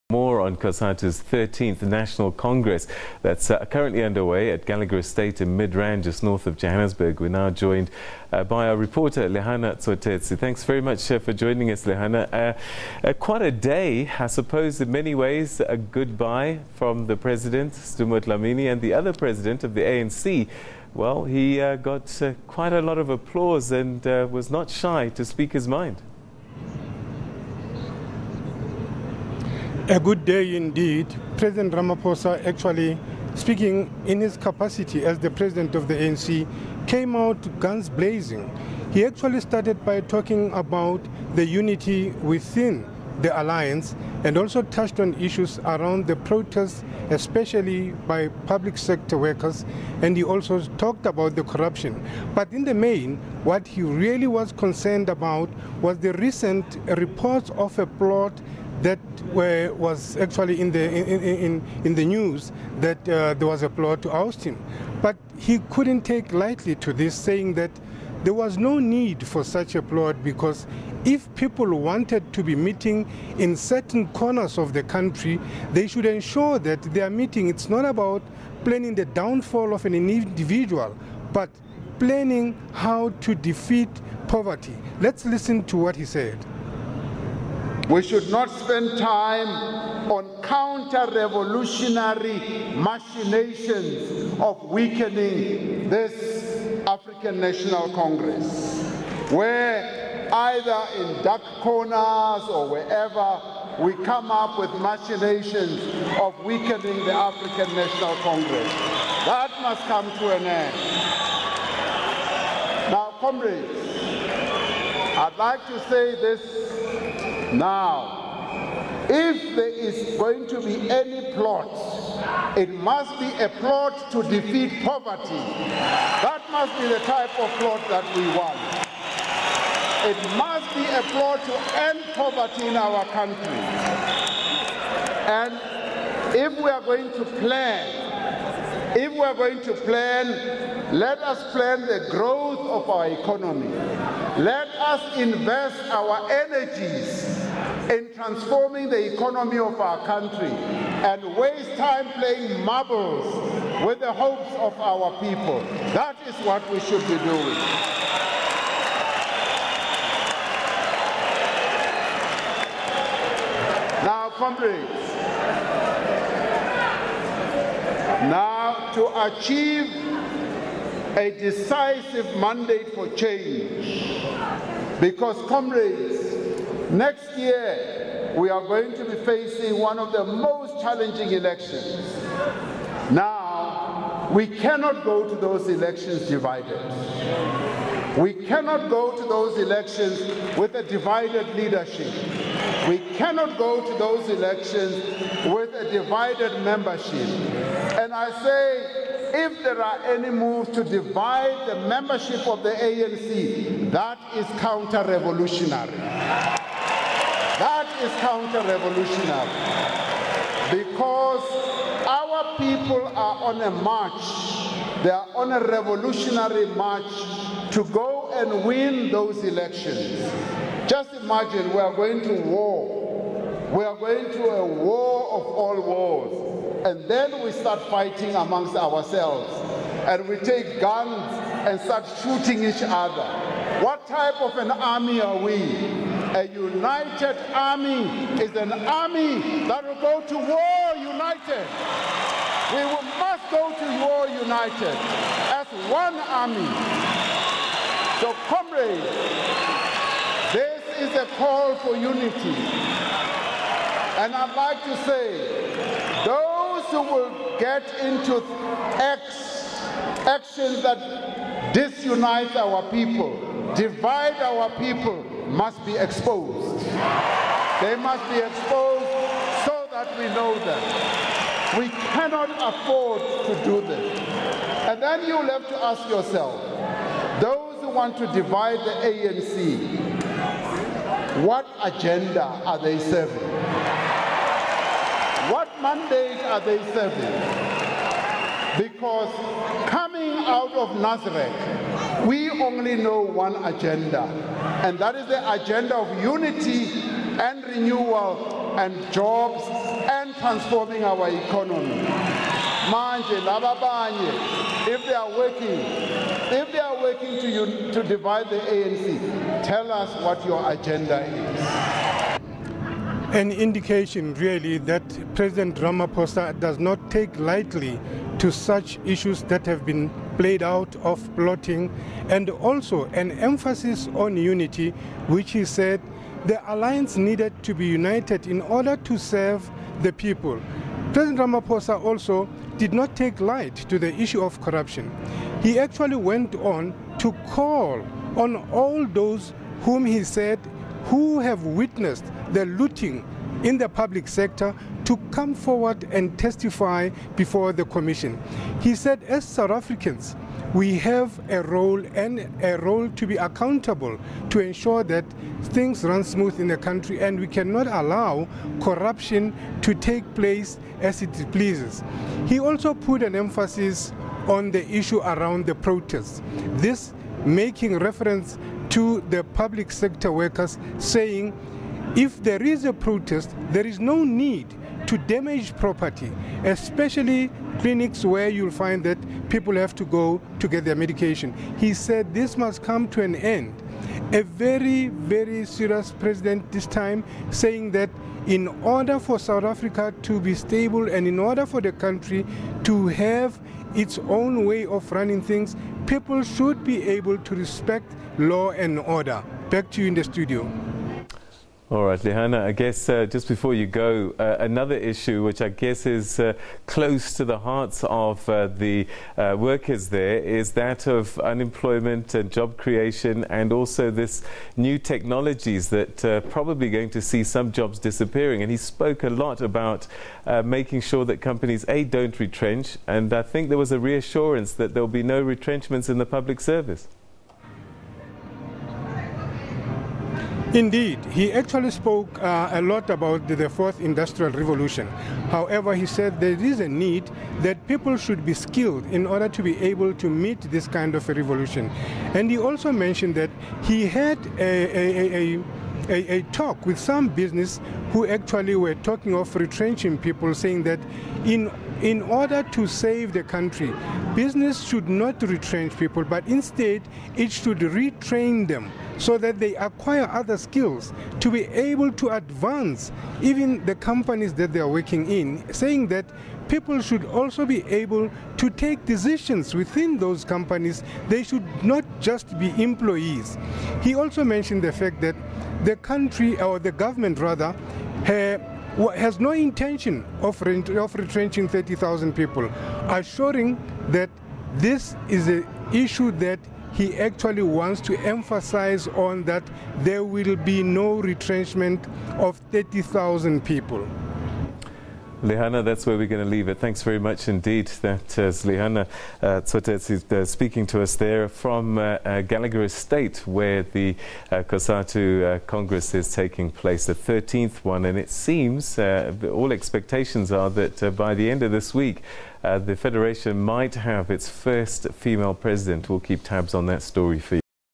More on Cosatu's 13th National Congress that's currently underway at Gallager Estate in Midrand, just north of Johannesburg. We're now joined by our reporter, Lehana Tsotetsi. Thanks very much for joining us, Lehana. Quite a day, I suppose, in many ways, a goodbye from the President, Stumut Lamini, and the other President of the ANC. Well, he got quite a lot of applause and was not shy to speak his mind. A good day indeed. President Ramaphosa, actually speaking in his capacity as the president of the ANC, came out guns blazing. He actually started by talking about the unity within the alliance and also touched on issues around the protests, especially by public sector workers, and he also talked about the corruption. But in the main, what he really was concerned about was the recent reports of a plot that was actually in the news that there was a plot to oust him. But he couldn't take lightly to this, saying that there was no need for such a plot because if people wanted to be meeting in certain corners of the country, they should ensure that they are meeting. It's not about planning the downfall of an individual, but planning how to defeat poverty. Let's listen to what he said. We should not spend time on counter-revolutionary machinations of weakening this African National Congress, where either in dark corners or wherever we come up with machinations of weakening the African National Congress. That must come to an end. Now, comrades, I'd like to say this now. If there is going to be any plot, it must be a plot to defeat poverty. That must be the type of plot that we want. It must be a plot to end poverty in our country. And if we are going to plan, let us plan the growth of our economy. Let us invest our energies in transforming the economy of our country and waste time playing marbles with the hopes of our people. That is what we should be doing. Now, comrades, now to achieve a decisive mandate for change, because, comrades, next year we are going to be facing one of the most challenging elections. Now, we cannot go to those elections divided. We cannot go to those elections with a divided leadership. We cannot go to those elections with a divided membership. And I say, if there are any moves to divide the membership of the ANC, that is counter-revolutionary. That is counter-revolutionary. Because our people are on a march. They are on a revolutionary march to go and win those elections. Just imagine we are going to war. We are going to a war of all wars. And then we start fighting amongst ourselves. And we take guns and start shooting each other. What type of an army are we? A united army is an army that will go to war united. We must go to war united as one army. So, comrades, this is a call for unity. And I'd like to say, those who will get into actions that disunite our people, divide our people, must be exposed. They must be exposed so that we know them. We cannot afford to do this. And then you'll have to ask yourself, those who want to divide the ANC, what agenda are they serving? What mandate are they serving? Because coming out of Nazareth, we only know one agenda, and that is the agenda of unity and renewal and jobs and transforming our economy. Manje, lababanye, if they are working to divide the ANC, tell us what your agenda is. An indication really that President Ramaphosa does not take lightly to such issues that have been played out of plotting, and also an emphasis on unity, which he said the alliance needed to be united in order to serve the people. President Ramaphosa also did not take light to the issue of corruption. He actually went on to call on all those whom he said who have witnessed the looting in the public sector to come forward and testify before the commission. He said, as South Africans, we have a role to be accountable to ensure that things run smooth in the country, and we cannot allow corruption to take place as it pleases. He also put an emphasis on the issue around the protests, this making reference to the public sector workers, saying if there is a protest, there is no need to damage property, especially clinics where you'll find that people have to go to get their medication. He said this must come to an end. A very, very serious president this time, saying that in order for South Africa to be stable and in order for the country to have its own way of running things, people should be able to respect law and order. Back to you in the studio. All right, Lehana, I guess just before you go, another issue which I guess is close to the hearts of the workers there is that of unemployment and job creation, and also this new technologies that probably going to see some jobs disappearing. And he spoke a lot about making sure that companies, A, don't retrench, and I think there was a reassurance that there will be no retrenchments in the public service. Indeed, he actually spoke a lot about the fourth industrial revolution. However, he said there is a need that people should be skilled in order to be able to meet this kind of a revolution. And he also mentioned that he had a talk with some business who actually were talking of retrenching people, saying that in order to save the country, business should not retrench people, but instead it should retrain them so that they acquire other skills to be able to advance even the companies that they are working in, saying that people should also be able to take decisions within those companies. They should not just be employees. He also mentioned the fact that the country, or the government rather, has no intention of retrenching 30,000 people, assuring that this is an issue that he actually wants to emphasize on, that there will be no retrenchment of 30,000 people. Lehana, that's where we're going to leave it. Thanks very much indeed. That is Lehana Tsotetsi speaking to us there from Gallager Estate, where the Cosatu Congress is taking place, the 13th one. And it seems all expectations are that by the end of this week, the Federation might have its first female president. We'll keep tabs on that story for you.